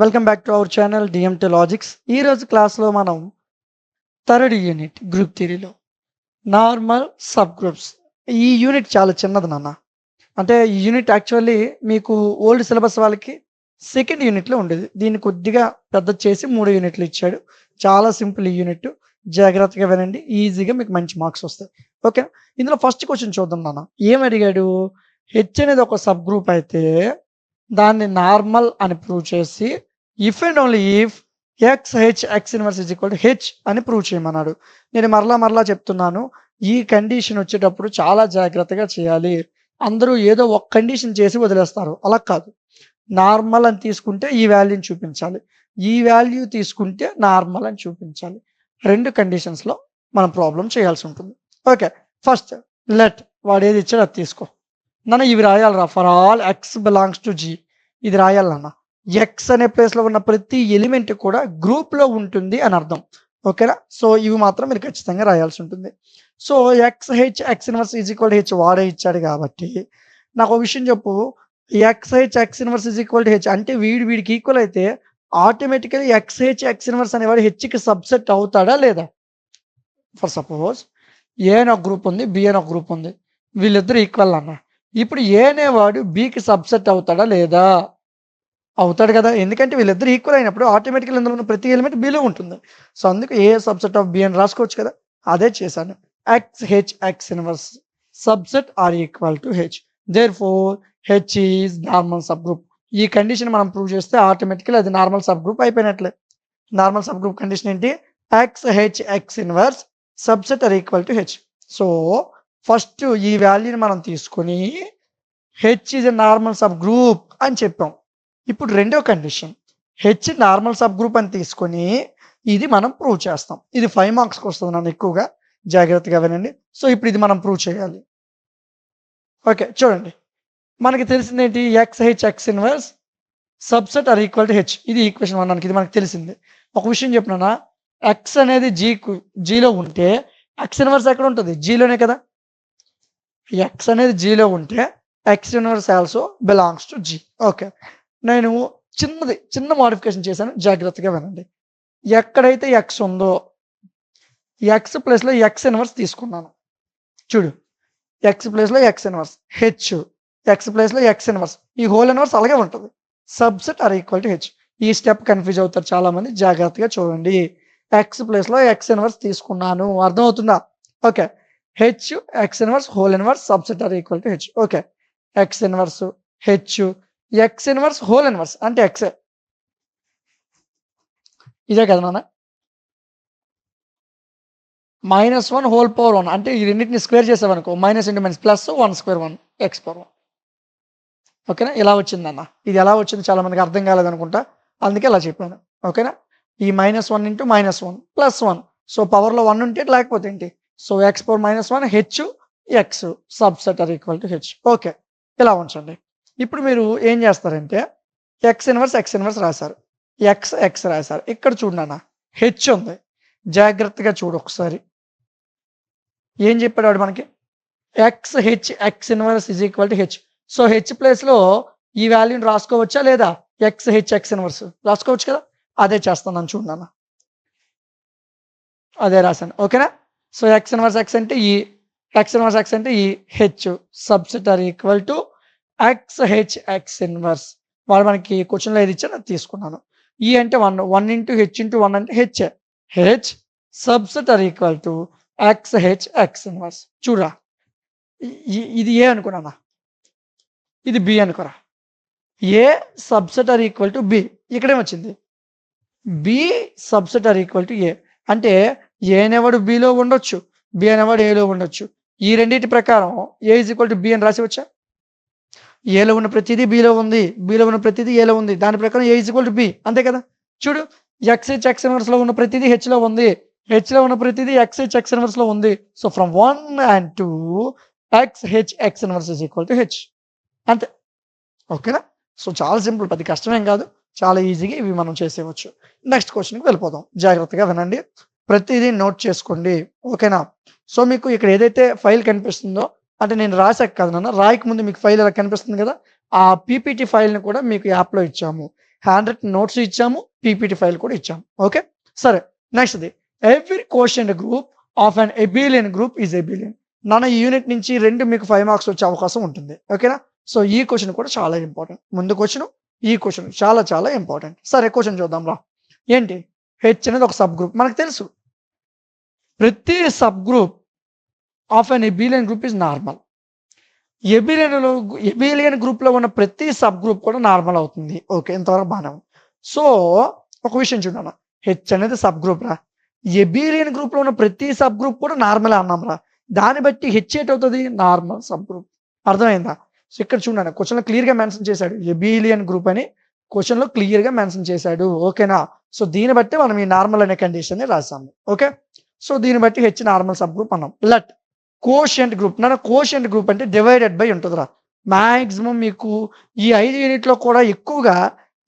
Welcome back to our channel DMT logics. ఈరోజు క్లాస్లో మనం థర్డ్ యూనిట్ గ్రూప్ థియరీలో నార్మల్ సబ్ గ్రూప్స్. ఈ యూనిట్ చాలా చిన్నది నాన్న. అంటే ఈ యూనిట్ యాక్చువల్లీ మీకు ఓల్డ్ సిలబస్ వాళ్ళకి సెకండ్ యూనిట్లో ఉండేది. దీన్ని కొద్దిగా పెద్ద చేసి 3 యూనిట్లు ఇచ్చాడు. చాలా సింపుల్ ఈ యూనిట్. జాగ్రత్తగా వినండి, ఈజీగా మీకు మంచి మార్క్స్ వస్తాయి. ఓకే, ఇందులో ఫస్ట్ క్వశ్చన్ చూద్దాం నాన్న. ఏం అడిగాడు? హెచ్ అనేది ఒక సబ్ గ్రూప్ అయితే దాన్ని నార్మల్ అని ప్రూవ్ చేసి if and only if X H x inverse is equal to H అని ప్రూవ్ చేయమన్నాడు. నేను మరలా చెప్తున్నాను, ఈ కండిషన్ వచ్చేటప్పుడు చాలా జాగ్రత్తగా చేయాలి. అందరూ ఏదో ఒక కండిషన్ చేసి వదిలేస్తారు, అలా కాదు. నార్మల్ అని తీసుకుంటే ఈ వాల్యూని చూపించాలి, ఈ వాల్యూ తీసుకుంటే నార్మల్ అని చూపించాలి. 2 కండిషన్స్లో మనం ప్రాబ్లం చేయాల్సి ఉంటుంది. ఓకే, ఫస్ట్ లెట్ వాడు ఏది ఇచ్చాడు అది తీసుకో. నన్ను ఇవి రాయాలరా. For all x belongs to G, ఇది రాయాలన్న. ఎక్స్ అనే ప్లేస్లో ఉన్న ప్రతి ఎలిమెంట్ కూడా గ్రూప్లో ఉంటుంది అని అర్థం. ఓకేనా? సో ఇవి మాత్రం మీరు ఖచ్చితంగా రాయాల్సి ఉంటుంది. So X H x inverse is equal to H వాడే ఇచ్చాడు కాబట్టి నాకు ఒక విషయం చెప్పు. X H x inverse is equal to H అంటే వీడికి ఈక్వల్ అయితే automatically X H x inverse అనేవాడు హెచ్కి సబ్సెట్ అవుతాడా లేదా? ఫర్ సపోజ్ ఏ అని ఒక గ్రూప్ ఉంది, బి అని ఒక గ్రూప్ ఉంది, వీళ్ళిద్దరు ఈక్వల్ అన్న. ఇప్పుడు ఏ అనేవాడు బికి సబ్సెట్ అవుతాడా లేదా? అవుతాడు కదా, ఎందుకంటే వీళ్ళిద్దరు ఈక్వల్ అయినప్పుడు ఆటోమేటిక్గా ఇందులో ఉన్న ప్రతి ఎలిమెంట్ బిలో ఉంటుంది. సో అందుకు ఏ సబ్సెట్ ఆఫ్ బి అని రాసుకోవచ్చు కదా, అదే చేశాను. X H x inverse subset or equal to H, therefore H is normal subgroup. ఈ కండిషన్ మనం ప్రూవ్ చేస్తే ఆటోమేటిక్గా అది నార్మల్ సబ్ గ్రూప్ అయిపోయినట్లే. నార్మల్ సబ్ గ్రూప్ కండిషన్ ఏంటి? X H x inverse subset or equal to H. So first ఈ వాల్యూని మనం తీసుకొని H is a normal subgroup అని చెప్పాం. ఇప్పుడు రెండో condition H normal subgroup అని తీసుకొని ఇది మనం ప్రూవ్ చేస్తాం. ఇది 5 మార్క్స్కి వస్తుంది నన్ను, ఎక్కువగా జాగ్రత్తగా వినండి. సో ఇప్పుడు ఇది మనం ప్రూవ్ చేయాలి. ఓకే చూడండి, మనకి తెలిసింది ఏంటి? X H x inverse subset or equal to H. ఇది ఈక్వేషన్ 1. ఇది మనకు తెలిసింది. ఒక విషయం చెప్పినా, ఎక్స్ అనేది జీలో ఉంటే ఎక్స్ ఇన్వర్స్ ఎక్కడ ఉంటుంది? జీలోనే కదా. ఎక్స్ అనేది జీలో ఉంటే x inverse also belongs to G. Okay, నేను చిన్న మోడిఫికేషన్ చేశాను, జాగ్రత్తగా వినండి. ఎక్కడైతే ఎక్స్ ఉందో ఎక్స్ ప్లేస్లో ఎక్స్ ఇన్వర్స్ తీసుకున్నాను. చూడు, ఎక్స్ ప్లేస్లో ఎక్స్ ఇన్వర్స్, హెచ్ ఎక్స్ ప్లేస్లో ఎక్స్ ఇన్వర్స్, ఈ హోల్ ఇన్వర్స్ అలాగే ఉంటుంది. Subset or equal to H. ఈ స్టెప్ కన్ఫ్యూజ్ అవుతారు చాలామంది, జాగ్రత్తగా చూడండి. ఎక్స్ ప్లేస్లో ఎక్స్ ఇన్వర్స్ తీసుకున్నాను, అర్థమవుతుందా? Okay, H x inverse whole inverse subset or equal to H. Okay, x inverse H x inverse whole inverse అంటే ఎక్సే, ఇదే కదా నాన్న. -1 హోల్ పవర్ 1 అంటే ఈ రెండింటిని స్క్వేర్ చేసామనుకో, minus into minus plus 1 square 1 x power 1. ఓకేనా? ఇలా వచ్చిందన్న. ఇది ఎలా వచ్చింది చాలా మందికి అర్థం కాలేదనుకుంటా, అందుకే ఇలా చెప్పాను. ఓకేనా? ఈ -1 ఇంటూ -1 ప్లస్ 1. సో పవర్లో 1 ఉంటే లేకపోతే ఏంటి? So x power -1 H x subset or equal to H. Okay, ఇలా ఉంచండి. ఇప్పుడు మీరు ఏం చేస్తారంటే ఎక్స్ ఇన్వర్స్ రాశారు, ఎక్స్ రాశారు. ఇక్కడ చూడన్నా హెచ్ ఉంది, జాగ్రత్తగా చూడు ఒకసారి. ఏం చెప్పాడు వాడు మనకి? X H x inverse is equal to H. So H ప్లేస్లో ఈ వాల్యూని రాసుకోవచ్చా లేదా? ఎక్స్ హెచ్ ఎక్స్ ఇన్వర్స్ రాసుకోవచ్చు కదా, అదే చేస్తాను చూడన్నా, అదే రాశాను. ఓకేనా? సో ఎక్స్ ఇన్వర్స్ ఎక్స్ అంటే ఈ, ఎక్స్ ఇన్వర్స్ ఎక్స్ అంటే ఈ, H subset or equal to x H x inverse. వాడు మనకి క్వశ్చన్లో ఏది ఇచ్చారో అది తీసుకున్నాను. ఈ అంటే 1 ఇంటూ హెచ్ ఇంటూ 1 అంటే H subset or equal to x H x inverse. చూడరా, ఇది ఏ అనుకున్నానా, ఇది బి అనుకోరా. A subset or equal to B, ఇక్కడేమొచ్చింది? B subset or equal to A అంటే ఏ అనేవాడు బిలో ఉండొచ్చు, బి అనేవాడు ఏలో ఉండొచ్చు. ఈ రెండింటి ప్రకారం ఏ ఈజ్ ఈక్వల్ టు బి అని రాసి వచ్చా. ఏలో ఉన్న ప్రతిదీ బిలో ఉంది, బిలో ఉన్న ప్రతిదీ ఏలో ఉంది, దాని ప్రకారం ఏ ఈజ్ ఈక్వల్ టు బి, అంతే కదా. చూడు, ఎక్స్ హెచ్ ఎక్స్ ఇన్వర్స్లో ఉన్న ప్రతిదీ హెచ్లో ఉంది, హెచ్లో ఉన్న ప్రతిదీ ఎక్స్ హెచ్ ఎక్స్ ఇన్వర్స్లో ఉంది. So from 1 and 2 X H x inverse is equal to H, అంతే. ఓకేనా? సో చాలా సింపుల్, పెద్ద కష్టమేం కాదు, చాలా ఈజీగా ఇవి మనం చేసేవచ్చు. నెక్స్ట్ క్వశ్చన్కి వెళ్ళిపోదాం, జాగ్రత్తగా వినండి, ప్రతిదీ నోట్ చేసుకోండి. ఓకేనా? సో మీకు ఇక్కడ ఏదైతే ఫైల్ కనిపిస్తుందో, అంటే నేను రాసాక కాదు నాన్న, రాయక ముందు మీకు ఫైల్ ఎలా కనిపిస్తుంది కదా, ఆ పీపీటీ ఫైల్ని కూడా మీకు యాప్లో ఇచ్చాము. హ్యాండ్ రిటన్ నోట్స్ ఇచ్చాము, పీపీటీ ఫైల్ కూడా ఇచ్చాము. ఓకే, సరే. నెక్స్ట్ది, every quotient group of an abelian group is abelian. నాన్న ఈ యూనిట్ నుంచి 2 మీకు 5 మార్క్స్ వచ్చే అవకాశం ఉంటుంది. ఓకేనా? సో ఈ క్వశ్చన్ కూడా చాలా ఇంపార్టెంట్. ముందు క్వశ్చన్, ఈ క్వశ్చన్ చాలా చాలా ఇంపార్టెంట్. సరే, క్వశ్చన్ చూద్దాం రా. ఏంటి? హెచ్ అనేది ఒక సబ్ గ్రూప్. మనకు తెలుసు ప్రతి sub group of an abelian group is normal. ఎబిలియన్ group లో ఉన్న ప్రతి సబ్ గ్రూప్ కూడా నార్మల్ అవుతుంది. ఓకే, ఇంతవరకు బాగానే ఉంది. సో ఒక విషయం చూడన్నా, హెచ్ అనేది సబ్ గ్రూప్ రా. ఎబిలియన్ గ్రూప్ లో ఉన్న ప్రతి సబ్ గ్రూప్ కూడా నార్మల్ అన్నాం రా. దాన్ని బట్టి హెచ్ అవుతుంది నార్మల్ సబ్ గ్రూప్. అర్థమైందా? సో ఇక్కడ చూడండి, క్వశ్చన్ లో క్లియర్ గా మెన్షన్ చేశాడు ఎబిలియన్ గ్రూప్ అని. క్వశ్చన్ లో క్లియర్ గా మెన్షన్ చేశాడు. ఓకేనా? సో దీన్ని బట్టి మనం ఈ నార్మల్ అనే కండిషన్ ని రాసాము. ఓకే, సో దీన్ని బట్టి హెచ్ నార్మల్ సబ్ గ్రూప్ అన్నాం. Let quotient group. నా కోషియంట్ గ్రూప్ అంటే డివైడెడ్ బై ఉంటుందిరా. మాక్సిమం మీకు ఈ 5 యూనిట్లో కూడా ఎక్కువగా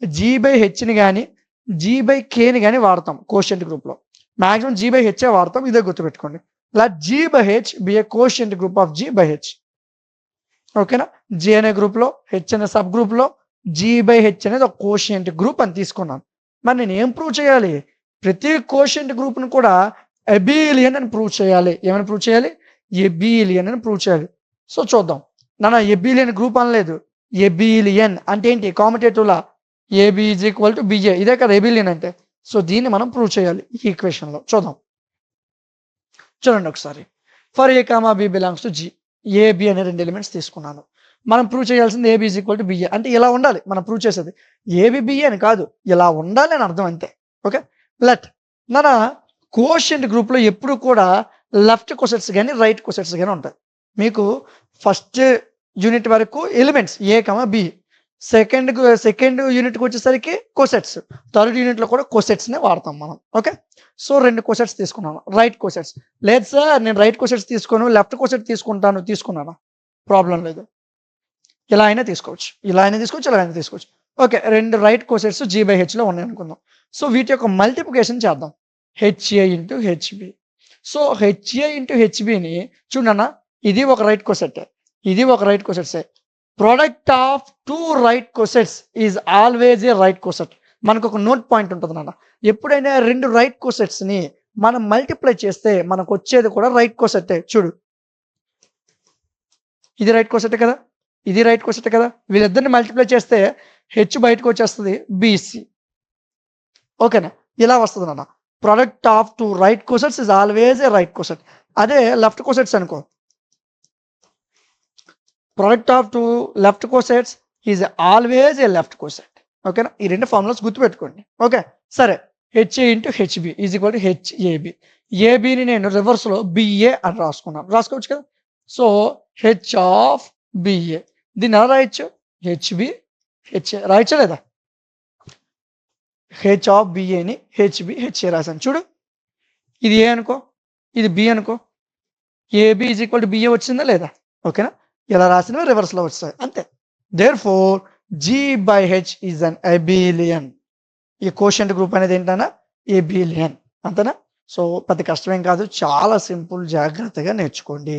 G/Hని కానీ G/Kని కానీ వాడతాం కోషియంట్ గ్రూప్లో. మాక్సిమం G/H వాడతాం. ఇదే గుర్తుపెట్టుకోండి. Let G/H be a quotient group of G/H. ఓకేనా? G అనే గ్రూప్లో, హెచ్ అనే సబ్ గ్రూప్లో G/H అనేది ఒక కోషియంట్ గ్రూప్ అని తీసుకున్నాను. మరి నేను ఏం ప్రూవ్ చేయాలి? ప్రతి కోషియంట్ గ్రూప్ను కూడా ఎబిలియన్ అని ప్రూవ్ చేయాలి. ఏమని ప్రూవ్ చేయాలి? ఎబిలియన్ అని ప్రూవ్ చేయాలి. సో చూద్దాం. నాన్న ఎబిలియన్ గ్రూప్ అనలేదు, ఎబిలియన్ అంటే ఏంటి? Commutative law A B is equal to B A. ఇదే కదా ఎబిలియన్ అంటే. సో దీన్ని మనం ప్రూవ్ చేయాలి ఈ ఈక్వేషన్ లో. చూద్దాం, చూడండి ఒకసారి. For A comma B belongs to G, A B అనే 2 ఎలిమెంట్స్ తీసుకున్నాను. మనం ప్రూవ్ చేయాల్సింది A B is equal to B A. అంటే ఇలా ఉండాలి మనం ప్రూవ్ చేసేది. ఏబి బిఏ అని కాదు, ఇలా ఉండాలి అని అర్థం అంతే. ఓకే, లెట్ నాన్న కోషియంట్ గ్రూప్ లో ఎప్పుడు కూడా లెఫ్ట్ కోసెట్స్ కానీ రైట్ కోసెట్స్ కానీ ఉంటాయి. మీకు ఫస్ట్ యూనిట్ వరకు ఎలిమెంట్స్ ఏ కమా బి, సెకండ్ యూనిట్కి వచ్చేసరికి కోసెట్స్, థర్డ్ యూనిట్లో కూడా కోసెట్స్నే వాడతాం మనం. ఓకే, సో 2 కోసెట్స్ తీసుకున్నాను, రైట్ కోసెట్స్. లేదు సార్ నేను రైట్ కోసెట్స్ తీసుకోను, లెఫ్ట్ కోసెట్ తీసుకున్నాను, ప్రాబ్లం లేదు. ఇలా అయినా తీసుకోవచ్చు, ఇలా అయినా తీసుకోవచ్చు, ఇలా అయినా తీసుకోవచ్చు. ఓకే, 2 రైట్ కోసెట్స్ G/Hలో ఉన్నాయి అనుకుందాం. సో వీటి యొక్క మల్టిప్లికేషన్ చేద్దాం. HA into HB. So HA into హెచ్బిని చూడన్నా, ఇది ఒక రైట్ కోసెట్, ఇది ఒక రైట్ కోసెట్సే. Product of 2 right cosets is always a right coset. మనకు ఒక నోట్ పాయింట్ ఉంటుంది నాన్న. ఎప్పుడైనా 2 రైట్ కోసెట్స్ని మనం మల్టిప్లై చేస్తే మనకు వచ్చేది కూడా రైట్ కోసెట్టే. చూడు, ఇది రైట్ కోసెట్ కదా, ఇది రైట్ కోసెట్ కదా. వీళ్ళిద్దరిని మల్టిప్లై చేస్తే హెచ్ బయటకు వచ్చేస్తుంది, బీసీ. ఓకేనా? ఇలా వస్తుంది నాన్న. Product of 2 right cosets is always a right coset. అదే లెఫ్ట్ కోసెట్స్ అనుకో, product of 2 left cosets is always a left coset. ఓకేనా? ఈ 2 ఫార్ములాస్ గుర్తుపెట్టుకోండి. ఓకే, సరే. HA into HB is equal to HAB. ఏబిని నేను రివర్స్లో బిఏ అని రాసుకోవచ్చు కదా. సో హెచ్ ఆఫ్ బిఏ, దీన్ని ఎలా రాయొచ్చు? హెచ్బి హెచ్ఏ రాయొచ్చా లేదా? హెచ్ ఆఫ్ బిఏని హెచ్బి హెచ్ఏ రాశాను. చూడు, ఇది ఏ అనుకో, ఇది బి అనుకో, A B is equal to B A వచ్చిందా లేదా? ఓకేనా? ఇలా రాసినవి రివర్స్లో వస్తాయి అంతే. Therefore G/H is an abelian. ఈ కోషియంట్ గ్రూప్ అనేది ఏంటన్నా? ఎబిలియన్. అంతేనా? సో పెద్ద కష్టమేం కాదు, చాలా సింపుల్. జాగ్రత్తగా నేర్చుకోండి.